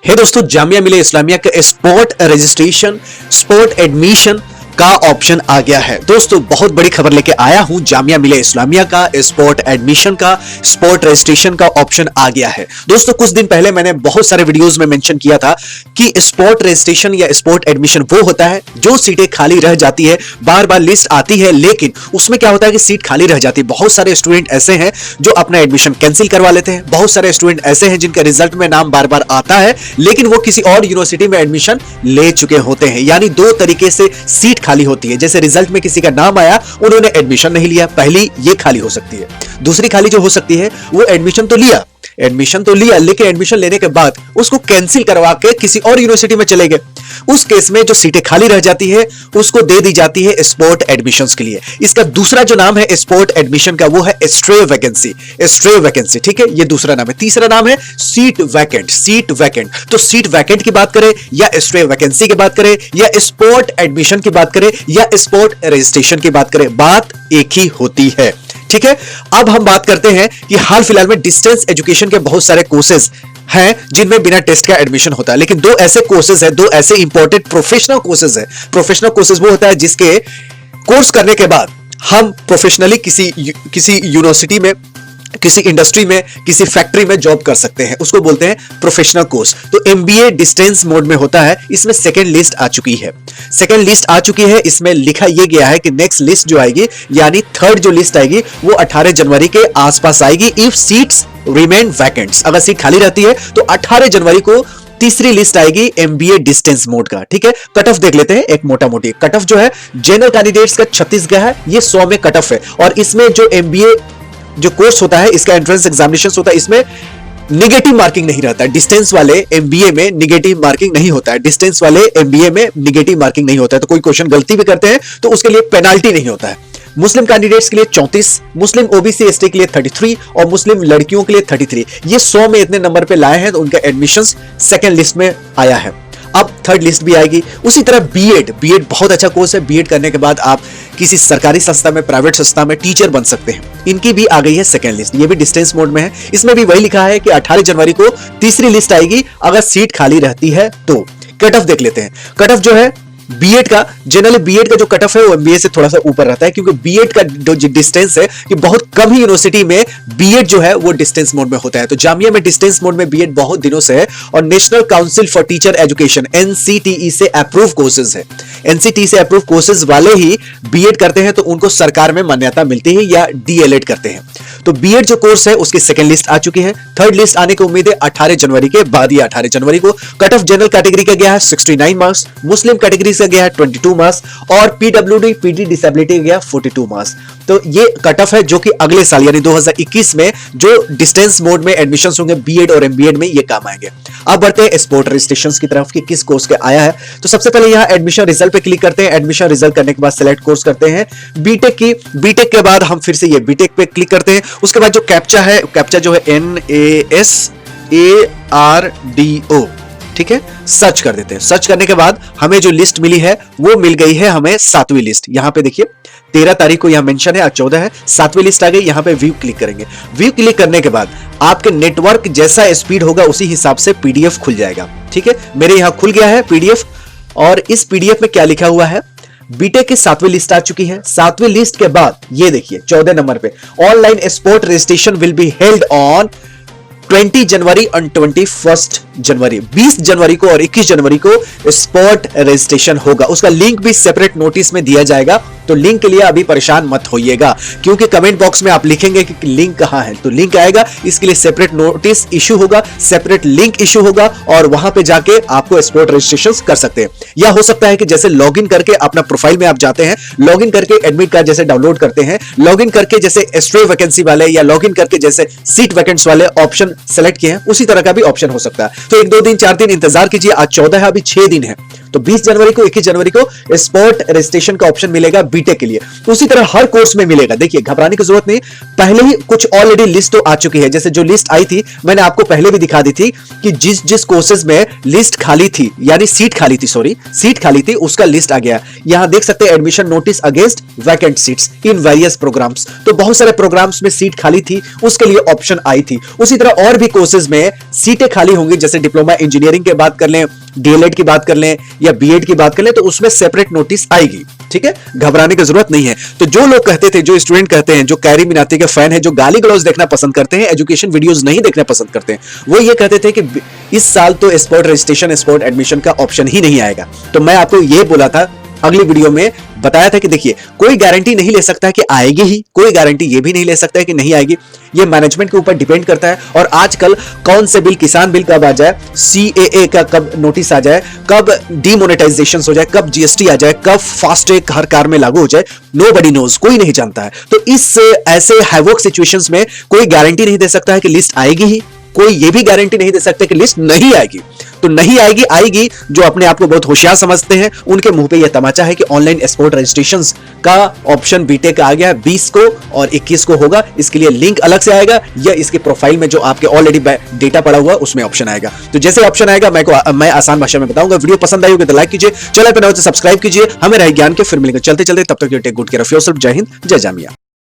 है दोस्तों, जामिया मिलिया इस्लामिया का स्पोर्ट रजिस्ट्रेशन, स्पोर्ट एडमिशन का ऑप्शन आ गया है। दोस्तों बहुत बड़ी खबर लेके आया हूं, जामिया मिलिया इस्लामिया का स्पोर्ट एडमिशन का, स्पोर्ट रजिस्ट्रेशन का ऑप्शन आ गया है। दोस्तों कुछ दिन पहले मैंने बहुत सारे वीडियोस में मेंशन किया था कि स्पोर्ट रजिस्ट्रेशन या स्पोर्ट एडमिशन वो होता है जो सीटें खाली रह जाती है, बार बार लिस्ट आती है, लेकिन उसमें क्या होता है कि सीट खाली रह जाती है। बहुत सारे स्टूडेंट ऐसे हैं जो अपना एडमिशन कैंसिल करवा लेते हैं, बहुत सारे स्टूडेंट ऐसे हैं जिनका रिजल्ट में नाम बार बार आता है लेकिन वो किसी और यूनिवर्सिटी में एडमिशन ले चुके होते हैं। यानी दो तरीके से सीट खाली होती है। जैसे रिजल्ट में किसी का नाम आया, उन्होंने एडमिशन नहीं लिया, पहली ये खाली हो सकती है। दूसरी खाली जो हो सकती है वो एडमिशन तो लिया लेकिन एडमिशन लेने के बाद उसको कैंसिल करवा के किसी और यूनिवर्सिटी में चले गए। उस केस में जो सीटें खाली रह जाती है उसको दे दी जाती है स्पोर्ट एडमिशंस के लिए। इसका दूसरा जो नाम है स्पोर्ट एडमिशन का वो है स्ट्रे वैकेंसी। ठीक है, ये दूसरा नाम है। तीसरा नाम है सीट वैकेंट। तो सीट वैकेंट की बात करें या स्ट्रे वैकेंसी की बात करें या स्पोर्ट एडमिशन की बात करें या स्पोर्ट रजिस्ट्रेशन की बात करें, बात एक ही होती है। ठीक है, अब हम बात करते हैं कि हाल फिलहाल में डिस्टेंस एजुकेशन के बहुत सारे कोर्सेज हैं जिनमें बिना टेस्ट का एडमिशन होता है, लेकिन दो ऐसे कोर्सेज हैं, दो ऐसे इंपॉर्टेंट प्रोफेशनल कोर्सेज हैं। प्रोफेशनल कोर्सेज वो होता है जिसके कोर्स करने के बाद हम प्रोफेशनली किसी यूनिवर्सिटी में, किसी इंडस्ट्री में, किसी फैक्ट्री में जॉब कर सकते हैं, उसको बोलते हैं प्रोफेशनल कोर्स। तो एमबीए डिस्टेंस मोड में होता है। इसमें सेकंड लिस्ट आ चुकी है। इसमें लिखा यह गया है कि नेक्स्ट लिस्ट जो आएगी यानी थर्ड जो लिस्ट आएगी वो 18 जनवरी के आसपास आएगी। इफ सीट्स रिमेन वैकेंट्स, अगर सीट खाली रहती है तो 18 जनवरी को तीसरी लिस्ट आएगी एमबीए डिस्टेंस मोड का। ठीक है, कट ऑफ देख लेते हैं एक मोटा मोटी। कट ऑफ जो है जनरल कैंडिडेट्स का 36 का है, ये 100 में कट ऑफ है। और इसमें जो एमबीए जो कोर्स होता है, इसका एंट्रेंस एग्जामिनेशन होता है, इसमें निगेटिव मार्किंग नहीं रहता है। डिस्टेंस वाले एमबीए में निगेटिव मार्किंग नहीं होता है। तो कोई क्वेश्चन गलती भी करते हैं तो उसके लिए पेनाल्टी नहीं होता है। मुस्लिम कैंडिडेट्स के लिए 34, मुस्लिम ओबीसी एसटी के लिए 33 और मुस्लिम लड़कियों के लिए 33। ये 100 में इतने नंबर पे लाए हैं तो उनका एडमिशन सेकंड लिस्ट में आया है। अब थर्ड लिस्ट भी आएगी। उसी तरह बीएड बहुत अच्छा कोर्स है। बीएड करने के बाद आप किसी सरकारी संस्था में, प्राइवेट संस्था में टीचर बन सकते हैं। इनकी भी आ गई है सेकंड लिस्ट, ये भी डिस्टेंस मोड में है। इसमें भी वही लिखा है कि 18 जनवरी को तीसरी लिस्ट आएगी अगर सीट खाली रहती है तो। कट ऑफ देख लेते हैं। कट ऑफ जो है बीएड का, जनरली बीएड का जो कट ऑफ है वो एमबीए से थोड़ा सा ऊपर रहता है, क्योंकि बीएड का जो डिस्टेंस है कि बहुत कम ही यूनिवर्सिटी में बीएड जो है वो डिस्टेंस मोड में होता है। तो जामिया में डिस्टेंस मोड में बीएड बहुत दिनों से है और national council for teacher education NCTE से अप्रूव कोर्सेज है। एनसीटीई से अप्रूव कोर्सेज वाले ही बीएड करते हैं तो उनको सरकार में मान्यता मिलती है या डीएलएड करते हैं। तो बीएड जो कोर्स है उसकी सेकंड लिस्ट आ चुकी है। थर्ड लिस्ट आने की उम्मीद है 18 जनवरी के बाद ही। 18 जनवरी को कट ऑफ जनरल कैटेगरी का गया है 69 मार्क्स, मुस्लिम कैटेगरी का गया है 22 मार्क्स और पीडब्ल्यूडी पीडी डिसेबिलिटी का गया 42 मार्क्स। तो ये कट ऑफ है जो कि अगले साल यानी 2021 में जो डिस्टेंस मोड में एडमिशंस होंगे बीएड और एमबीएड में, ये काम आएंगे। अब बढ़ते हैं स्पोर्ट रजिस्ट्रेशंस की तरफ कि किस कोर्स के आया है। तो सबसे पहले यहाँ एडमिशन रिजल्ट पे क्लिक करते हैं। एडमिशन रिजल्ट करने के बाद सिलेक्ट कोर्स करते हैं बीटेक की। बीटेक के बाद हम फिर से ये बीटेक पे क्लिक करते हैं। उसके बाद जो कैप्चा है, कैप्चा जो है NASARDO, ठीक है, सर्च कर देते हैं। सर्च करने के बाद हमें जो लिस्ट मिली है वो मिल गई है हमें 7वीं लिस्ट। यहां पे देखिए 13 तारीख को यहां मेंशन है, आज 14 है, 7वीं लिस्ट आ गई। यहां पे व्यू क्लिक करेंगे। व्यू क्लिक करने के बाद आपके नेटवर्क जैसा स्पीड होगा उसी हिसाब से पीडीएफ खुल जाएगा। ठीक है, मेरे यहां खुल गया है पीडीएफ और इस पीडीएफ में क्या लिखा हुआ है, बीटेक की 7वीं लिस्ट आ चुकी है। 7वीं लिस्ट के बाद ये देखिए 14 नंबर पे online sport registration will be held on 20 जनवरी और 21 जनवरी, 20 जनवरी को और 21 जनवरी को स्पोर्ट रजिस्ट्रेशन होगा। उसका लिंक भी सेपरेट नोटिस में दिया जाएगा, तो लिंक के लिए अभी परेशान मत होइएगा, क्योंकि कमेंट बॉक्स में आप लिखेंगे कि लिंक कहां है, तो लिंक आएगा। इसके लिए सेपरेट नोटिस इशू होगा, सेपरेट लिंक इशू होगा और वहां पे जाके आपको स्पोर्ट रजिस्ट्रेशन कर सकते हैं। या हो सकता है कि जैसे लॉगिन करके अपना प्रोफाइल में आप जाते हैं, लॉगिन करके एडमिट कार्ड जैसे डाउनलोड करते हैं, लॉगिन करके जैसे स्ट्रे वैकेंसी वाले या लॉगिन करके जैसे सीट वैकेंट्स वाले ऑप्शन सेलेक्ट किए हैं, उसी तरह का भी ऑप्शन हो सकता है। तो 1 2 दिन 4 दिन इंतजार कीजिए। आज 14 है, अभी 6 दिन है, तो 20 जनवरी को 21 जनवरी को स्पोर्ट रजिस्ट्रेशन का ऑप्शन मिलेगा बीटेक के लिए। तो उसी तरह हर कोर्स में मिलेगा। देखिए घबराने की जरूरत नहीं, पहले ही कुछ ऑलरेडी लिस्ट तो आ चुकी है। जैसे जो लिस्ट आई थी मैंने आपको पहले भी दिखा दी थी कि जिस जिस कोर्सेज में लिस्ट खाली थी, यानी सीट खाली थी, सीट खाली थी, उसका लिस्ट आ गया। यहां देख सकते हैं admission notice against vacant seats in various programmes. तो बहुत सारे प्रोग्राम्स में सीट खाली थी, उसके लिए ऑप्शन आई थी। उसी तरह और भी कोर्सेज में सीटें खाली होंगी, जैसे डिप्लोमा इंजीनियरिंग की बात कर लें, डीएलएड की बात कर लें या बीएड की बात कर लें, तो उसमें सेपरेट नोटिस आएगी। ठीक है, घबराने की जरूरत नहीं है। तो जो लोग कहते थे, जो स्टूडेंट कहते हैं, जो कैरी मिनाती के फैन है, जो गाली गलौज देखना पसंद करते हैं, एजुकेशन वीडियोस नहीं देखना पसंद करते हैं, वो ये कहते थे कि इस साल तो स्पोर्ट रजिस्ट्रेशन, स्पोर्ट एडमिशन का ऑप्शन ही नहीं आएगा। तो मैं आपको ये बोला था, अगली वीडियो में बताया था कि देखिए कोई गारंटी नहीं ले सकता है कि आएगी ही, कोई गारंटी ये भी नहीं ले सकता है कि नहीं आएगी। ये मैनेजमेंट के ऊपर डिपेंड करता है। और आजकल कौन से बिल, किसान बिल कब आ जाए, सीएए का कब नोटिस आ जाए, कब डीमोनेटाइजेशन हो जाए, कब जीएसटी आ जाए, कब फास्टैग हर कार में लागू हो जाए, नोबडी नोज, कोई नहीं जानता है। तो इस ऐसे हैवोक सिचुएशंस में कोई गारंटी नहीं दे सकता है कि लिस्ट आएगी ही, कोई ये भी गारंटी नहीं दे सकता कि लिस्ट नहीं आएगी। तो नहीं आएगी, आएगी। जो अपने आप को बहुत होशियार समझते हैं उनके मुंह पे यह तमाचा है कि ऑनलाइन स्पोर्ट रजिस्ट्रेशंस का ऑप्शन बीटेक आ गया 20 को और 21 को होगा। इसके लिए लिंक अलग से आएगा या इसके प्रोफाइल में जो आपके ऑलरेडी डेटा पड़ा हुआ उसमें ऑप्शन आएगा। तो जैसे ऑप्शन आएगा मैं आसान भाषा में बताऊंगा। वीडियो पसंद आई होगी तो लाइक कीजिए, चैनल पर नए हो तो सब्सक्राइब कीजिए। हमें रहे ज्ञान के, फिर मिलेंगे चलते चलते। तब तक take good care of yourself. जय हिंद, जय जामिया।